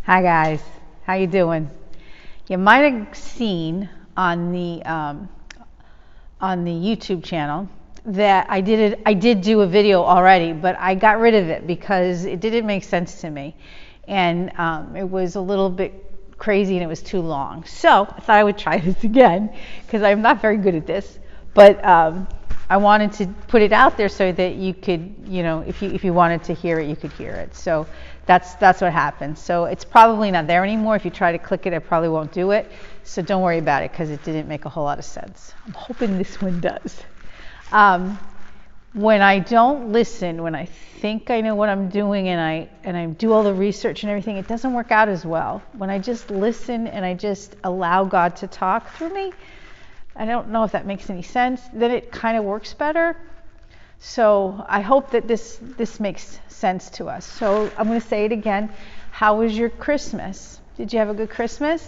Hi guys, how you doing? You might have seen on the YouTube channel that I did do a video already, but I got rid of it because it didn't make sense to me, and it was a little bit crazy and it was too long. So I thought I would try this again because I'm not very good at this, but I wanted to put it out there so that you could, if you wanted to hear it, you could hear it. So that's what happened. So it's probably not there anymore. If you try to click it, it probably won't do it. So don't worry about it because it didn't make a whole lot of sense. I'm hoping this one does. When I don't listen, when I think I know what I'm doing and I do all the research and everything, it doesn't work out as well. When I just listen and I just allow God to talk through me, I don't know if that makes any sense, then it kind of works better. So I hope that this makes sense to us. So I'm going to say it again. How was your Christmas? Did you have a good Christmas?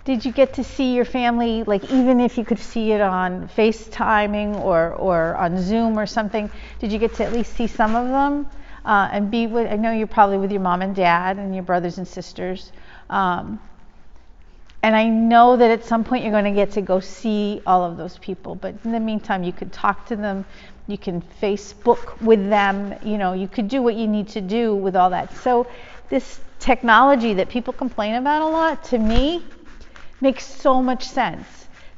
Did you get to see your family, like even if you could see it on FaceTiming or on Zoom or something, did you get to at least see some of them? And be with, I know you're probably with your mom and dad and your brothers and sisters. And I know that at some point you're going to get to go see all of those people. But in the meantime, you could talk to them. You can Facebook with them. You could do what you need to do with all that. So this technology that people complain about a lot, to me, makes so much sense.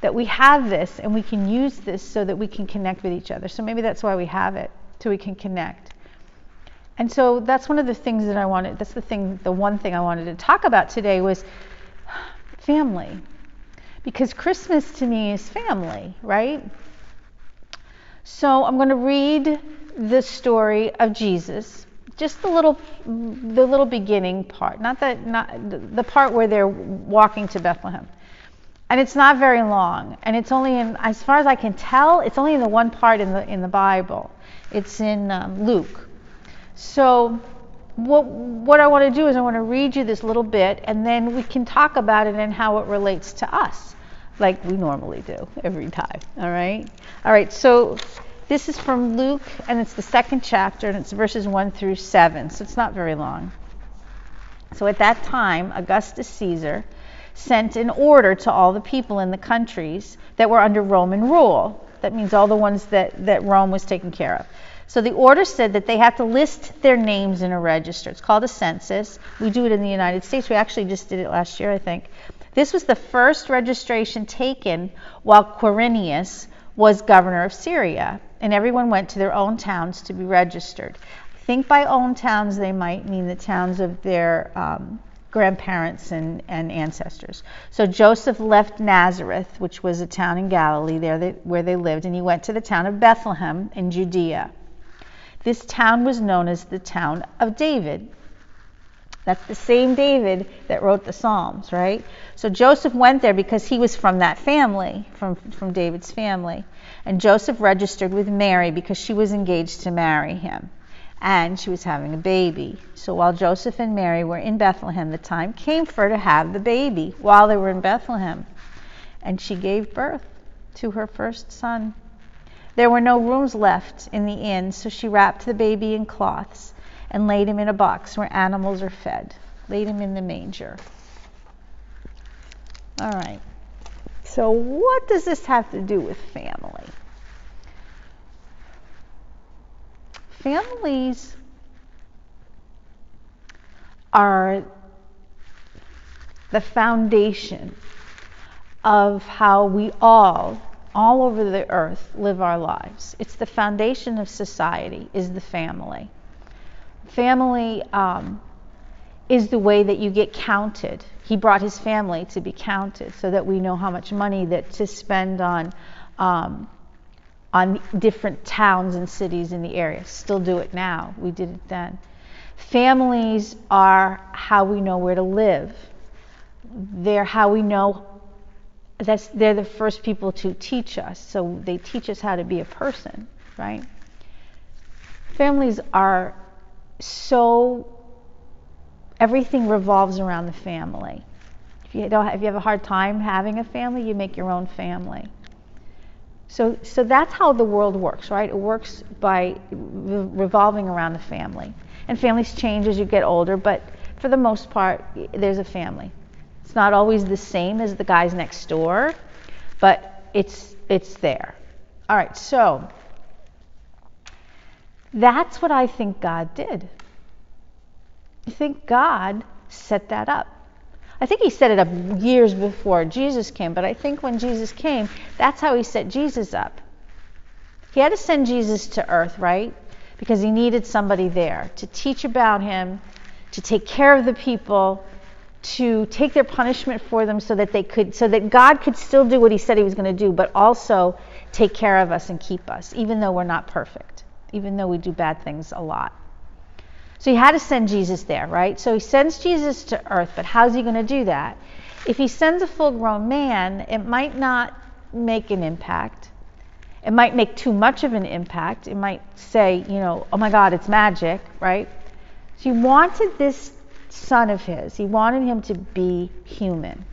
That we have this and we can use this so that we can connect with each other. So maybe that's why we have it, so we can connect. And so that's one of the things that I wanted. That's the one thing I wanted to talk about today was family, because Christmas to me is family, right? So I'm going to read the story of Jesus, just the little beginning part, not the part where they're walking to Bethlehem, and it's not very long, and it's only in, as far as I can tell, it's only in the one part in the Bible. It's in Luke. So what I want to do is I want to read you this little bit, and then we can talk about it and how it relates to us, like we normally do every time. All right. So this is from Luke, and it's the second chapter, and it's verses 1 through 7. So it's not very long. So at that time, Augustus Caesar sent an order to all the people in the countries that were under Roman rule. That means all the ones that Rome was taking care of. So the order said that they have to list their names in a register. It's called a census. We do it in the United States. We actually just did it last year, I think. This was the first registration taken while Quirinius was governor of Syria, and everyone went to their own towns to be registered. I think by own towns they might mean the towns of their grandparents and ancestors. So Joseph left Nazareth, which was a town in Galilee, where they lived, and he went to the town of Bethlehem in Judea. This town was known as the town of David. That's the same David that wrote the Psalms, right? So Joseph went there because he was from that family, from David's family. And Joseph registered with Mary because she was engaged to marry him. And she was having a baby. So while Joseph and Mary were in Bethlehem, the time came for her to have the baby while they were in Bethlehem. And she gave birth to her first son. There were no rooms left in the inn, so she wrapped the baby in cloths and laid him in a box where animals are fed. Laid him in the manger. All right. So what does this have to do with family? Families are the foundation of how we all over the earth live our lives. It's the foundation of society, is the family. Family is the way that you get counted. He brought his family to be counted so that we know how much money to spend on different towns and cities in the area. Still do it now. We did it then. Families are how we know where to live. They're how we know. They're the first people to teach us. So they teach us how to be a person, right? Families are everything revolves around the if you have a hard time having a family, you make your own family. So that's how the world works, right? It works by revolving around the family. And families change as you get older, but for the most part, there's a family. It's not always the same as the guys next door, but it's there. All right, so that's what I think God did. I think God set that up. I think he set it up years before Jesus came, but I think when Jesus came, that's how he set Jesus up. He had to send Jesus to earth, right? Because he needed somebody there to teach about him, to take care of the people, to take their punishment for them so that God could still do what he said he was going to do, but also take care of us and keep us, even though we're not perfect, even though we do bad things a lot. So he had to send Jesus there, right? So he sends Jesus to earth, but how's he going to do that? If he sends a full-grown man, it might not make an impact. It might make too much of an impact. It might say, oh my God, it's magic, right? So he wanted this son of his. He wanted him to be human.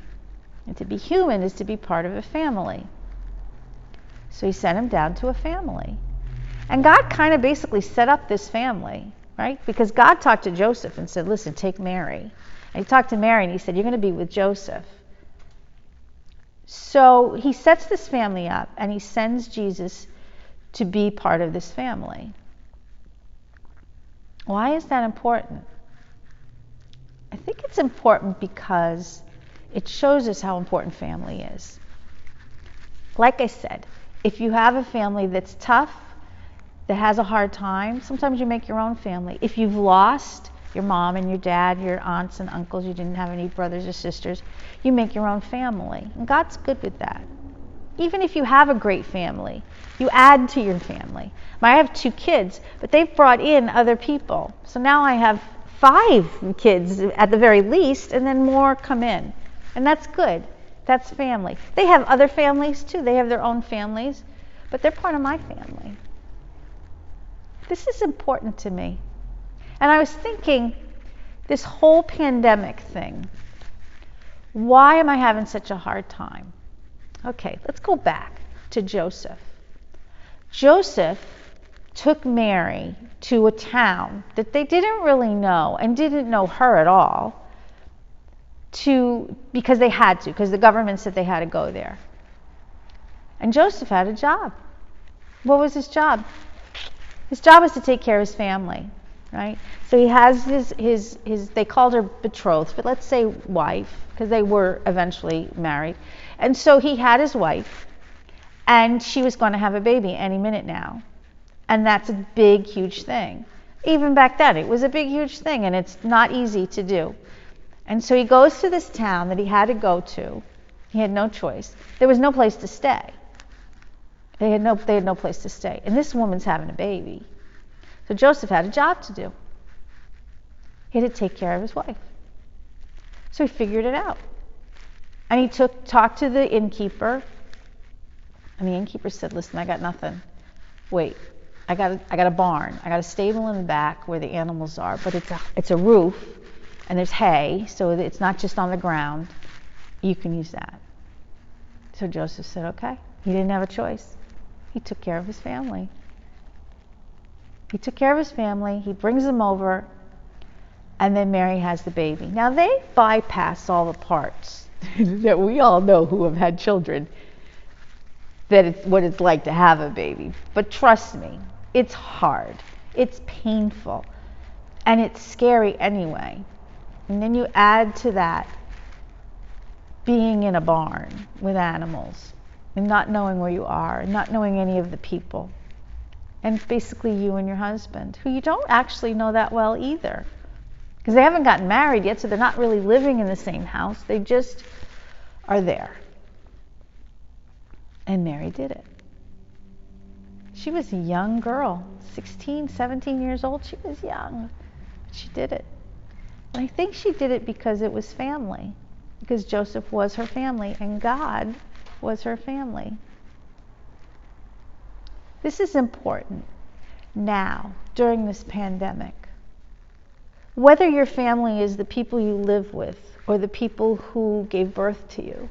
And to be human is to be part of a family. So he sent him down to a family. And God kind of basically set up this family, right? Because God talked to Joseph and said, listen, take Mary. And he talked to Mary and he said, you're going to be with Joseph. So he sets this family up and he sends Jesus to be part of this family. Why is that important? I think it's important because it shows us how important family is. Like I said, if you have a family that's tough, that has a hard time, sometimes you make your own family. If you've lost your mom and your dad, your aunts and uncles, you didn't have any brothers or sisters, you make your own family. And God's good with that. Even if you have a great family, you add to your family. I have 2 kids, but they've brought in other people. So now I have 5 kids at the very least, and then more come in. And that's good. That's family. They have other families too. They have their own families, but they're part of my family. This is important to me. And I was thinking, this whole pandemic thing, why am I having such a hard time? Okay, let's go back to Joseph. Joseph took Mary to a town that they didn't really know and didn't know her at all, because they had to, because the government said they had to go there. And Joseph had a job. What was his job? His job was to take care of his family, right? So he has his they called her betrothed, but let's say wife, because they were eventually married. And so he had his wife, and she was going to have a baby any minute now. And that's a big, huge thing. Even back then, it was a big, huge thing, and it's not easy to do. And so he goes to this town that he had to go to. He had no choice. There was no place to stay. They had no place to stay. And this woman's having a baby. So Joseph had a job to do. He had to take care of his wife. So he figured it out. And he talked to the innkeeper. And the innkeeper said, listen, I got nothing. Wait, I got a barn. I got a stable in the back where the animals are, but it's a roof and there's hay, so it's not just on the ground. You can use that. So Joseph said, okay. He didn't have a choice. He took care of his family. He took care of his family. He brings them over, and then Mary has the baby. Now they bypass all the parts that we all know who have had children, that it's what it's like to have a baby. But trust me, it's hard. It's painful. And it's scary anyway. And then you add to that being in a barn with animals and not knowing where you are and not knowing any of the people. And basically you and your husband, who you don't actually know that well either. Because they haven't gotten married yet, so they're not really living in the same house. They just are there. And Mary did it. She was a young girl, 16, 17 years old. She was young. She did it. And I think she did it because it was family. Because Joseph was her family and God was her family. This is important now, during this pandemic. Whether your family is the people you live with, or the people who gave birth to you,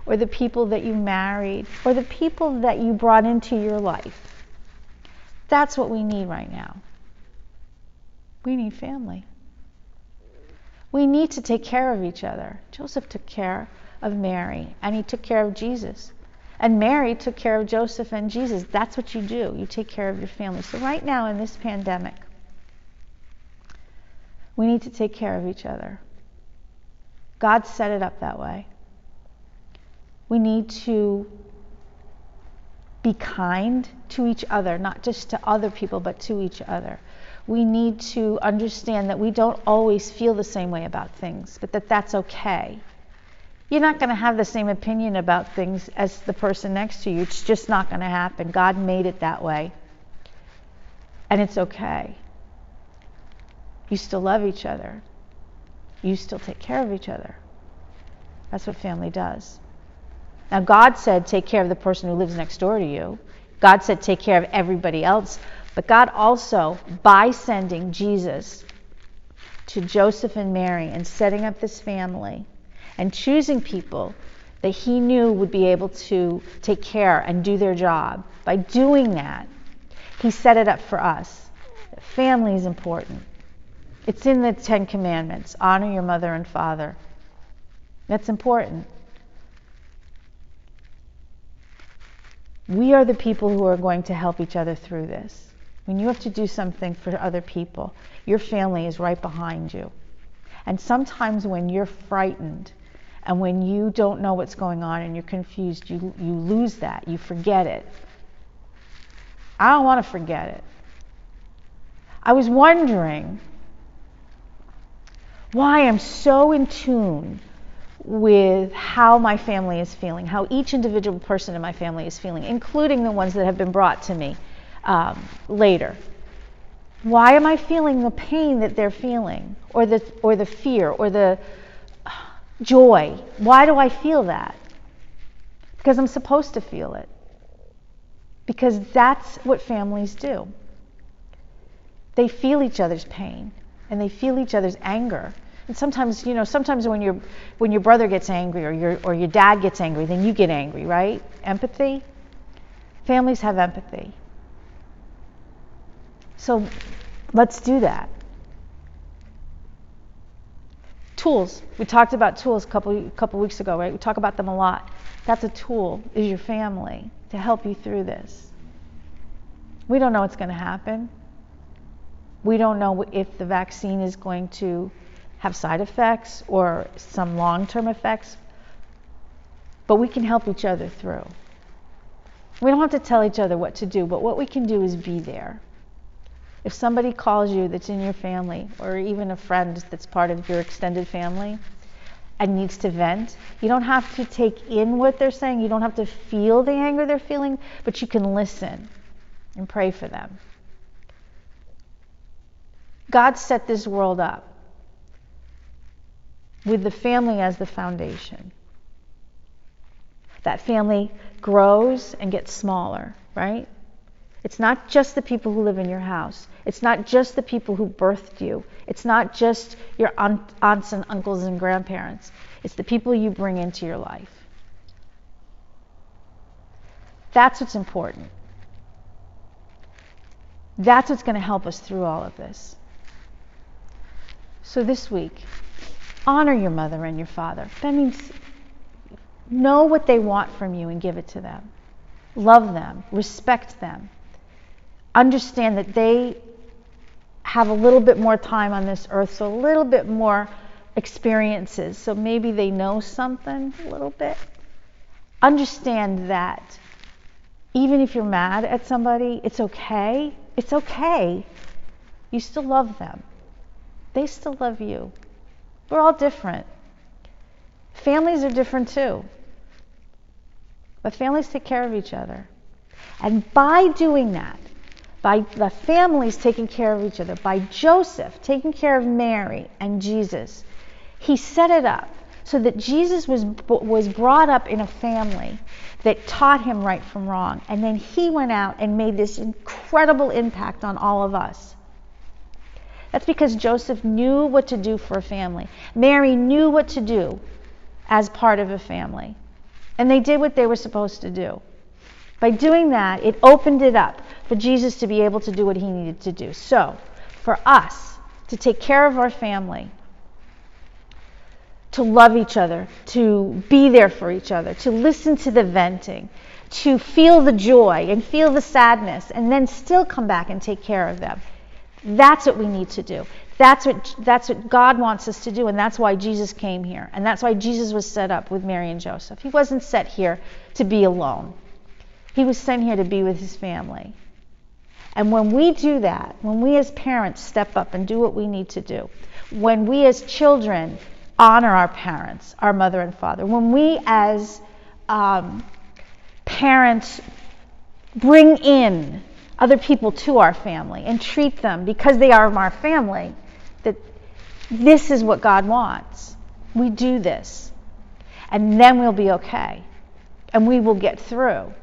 or the people that you married, or the people that you brought into your life. That's what we need right now. We need family. We need to take care of each other. Joseph took care of Mary, and he took care of Jesus. And Mary took care of Joseph and Jesus. That's what you do. You take care of your family. So right now in this pandemic, we need to take care of each other. God set it up that way. We need to be kind to each other, not just to other people, but to each other. We need to understand that we don't always feel the same way about things, but that's okay. You're not going to have the same opinion about things as the person next to you. It's just not going to happen. God made it that way. And it's okay. You still love each other. You still take care of each other. That's what family does. Now, God said take care of the person who lives next door to you. God said take care of everybody else. But God also, by sending Jesus to Joseph and Mary and setting up this family and choosing people that he knew would be able to take care and do their job, by doing that, he set it up for us. Family is important. It's in the 10 Commandments. Honor your mother and father. That's important. We are the people who are going to help each other through this. When you have to do something for other people, your family is right behind you. And sometimes when you're frightened and when you don't know what's going on and you're confused, you lose that. You forget it. I don't want to forget it. I was wondering why I'm so in tune with how my family is feeling, how each individual person in my family is feeling, including the ones that have been brought to me later. Why am I feeling the pain that they're feeling, or the fear, or the joy? Why do I feel that? Because I'm supposed to feel it. Because that's what families do. They feel each other's pain, and they feel each other's anger. And sometimes when your brother gets angry or your dad gets angry, then you get angry, right? Empathy. Families have empathy. So let's do that. Tools. We talked about tools a couple weeks ago, right? We talk about them a lot. That's a tool, is your family, to help you through this. We don't know what's going to happen. We don't know if the vaccine is going to have side effects or some long-term effects, but we can help each other through. We don't have to tell each other what to do, but what we can do is be there. If somebody calls you that's in your family, or even a friend that's part of your extended family and needs to vent, you don't have to take in what they're saying, you don't have to feel the anger they're feeling, but you can listen and pray for them. God set this world up with the family as the foundation. That family grows and gets smaller, right? It's not just the people who live in your house. It's not just the people who birthed you. It's not just your aunts and uncles and grandparents. It's the people you bring into your life. That's what's important. That's what's going to help us through all of this. So this week, honor your mother and your father. That means know what they want from you and give it to them. Love them. Respect them. Understand that they have a little bit more time on this earth, so a little bit more experiences. So maybe they know something a little bit. Understand that even if you're mad at somebody, it's okay. It's okay. You still love them. They still love you. We're all different. Families are different too. But families take care of each other. And by doing that, by the families taking care of each other, by Joseph taking care of Mary and Jesus, he set it up so that Jesus was brought up in a family that taught him right from wrong. And then he went out and made this incredible impact on all of us. That's because Joseph knew what to do for a family. Mary knew what to do as part of a family. And they did what they were supposed to do. By doing that, it opened it up for Jesus to be able to do what he needed to do. So, for us to take care of our family, to love each other, to be there for each other, to listen to the venting, to feel the joy and feel the sadness, and then still come back and take care of them. That's what we need to do. That's what God wants us to do, and that's why Jesus came here. And that's why Jesus was set up with Mary and Joseph. He wasn't set here to be alone. He was sent here to be with his family. And when we do that, when we as parents step up and do what we need to do, when we as children honor our parents, our mother and father, when we as parents bring in other people to our family and treat them because they are our family, that this is what God wants. We do this. And then we'll be okay. And we will get through.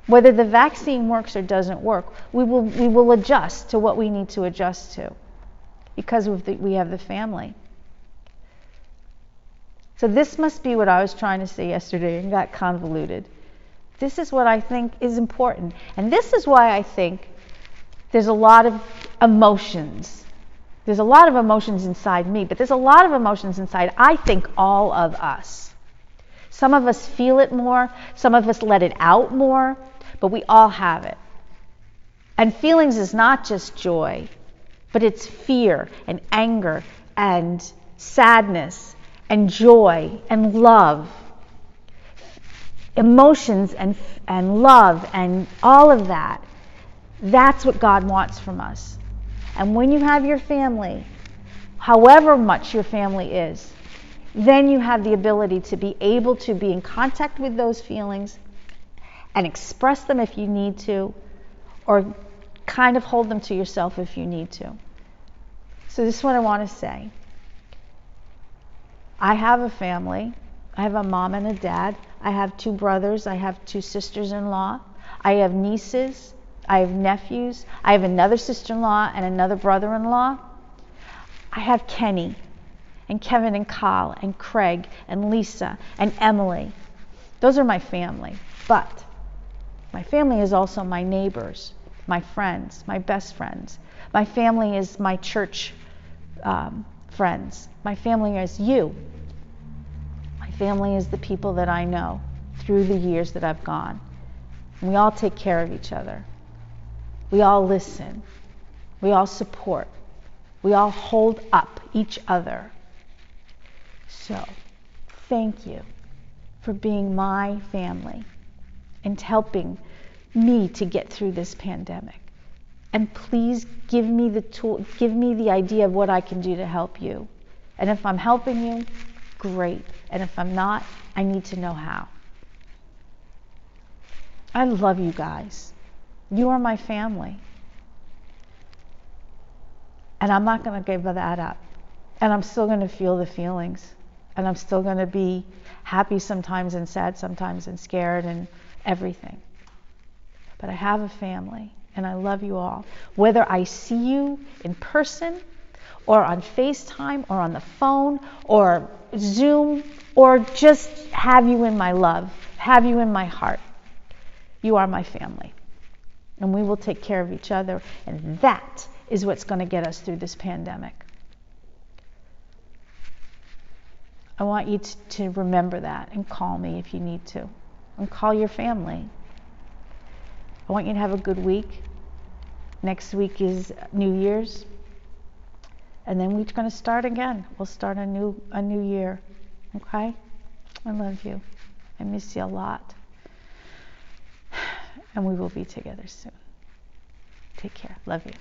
Whether the vaccine works or doesn't work, we will adjust to what we need to adjust to because we have the family. So this must be what I was trying to say yesterday and got convoluted. This is what I think is important. And this is why I think there's a lot of emotions. There's a lot of emotions inside me, but there's a lot of emotions inside, I think, all of us. Some of us feel it more, some of us let it out more, but we all have it. And feelings is not just joy, but it's fear and anger and sadness and joy and love. Emotions and love and all of that. That's what God wants from us. And when you have your family, however much your family is, then you have the ability to be able to be in contact with those feelings and express them if you need to, or kind of hold them to yourself if you need to. So this is what I want to say. I have a family. I have a mom and a dad. I have 2 brothers. I have 2 sisters-in-law. I have nieces. I have nephews. I have another sister-in-law and another brother-in-law. I have Kenny and Kevin and Kyle and Craig and Lisa and Emily. Those are my family. But my family is also my neighbors, my friends, my best friends. My family is my church friends. My family is you. My family is the people that I know through the years that I've gone. And we all take care of each other. We all listen. We all support. We all hold up each other. So, thank you for being my family and helping me to get through this pandemic. And please give me the tool, give me the idea of what I can do to help you. And if I'm helping you, great. And if I'm not, I need to know how. I love you guys. You are my family. And I'm not going to give that up. And I'm still going to feel the feelings. And I'm still going to be happy sometimes and sad sometimes and scared and everything. But I have a family. And I love you all. Whether I see you in person or on FaceTime or on the phone or Zoom or just have you in my love, have you in my heart. You are my family. And we will take care of each other. And that is what's going to get us through this pandemic. I want you to remember that and call me if you need to. And call your family. I want you to have a good week. Next week is New Year's. And then we're going to start again. We'll start a new year. Okay? I love you. I miss you a lot. And we will be together soon. Take care. Love you.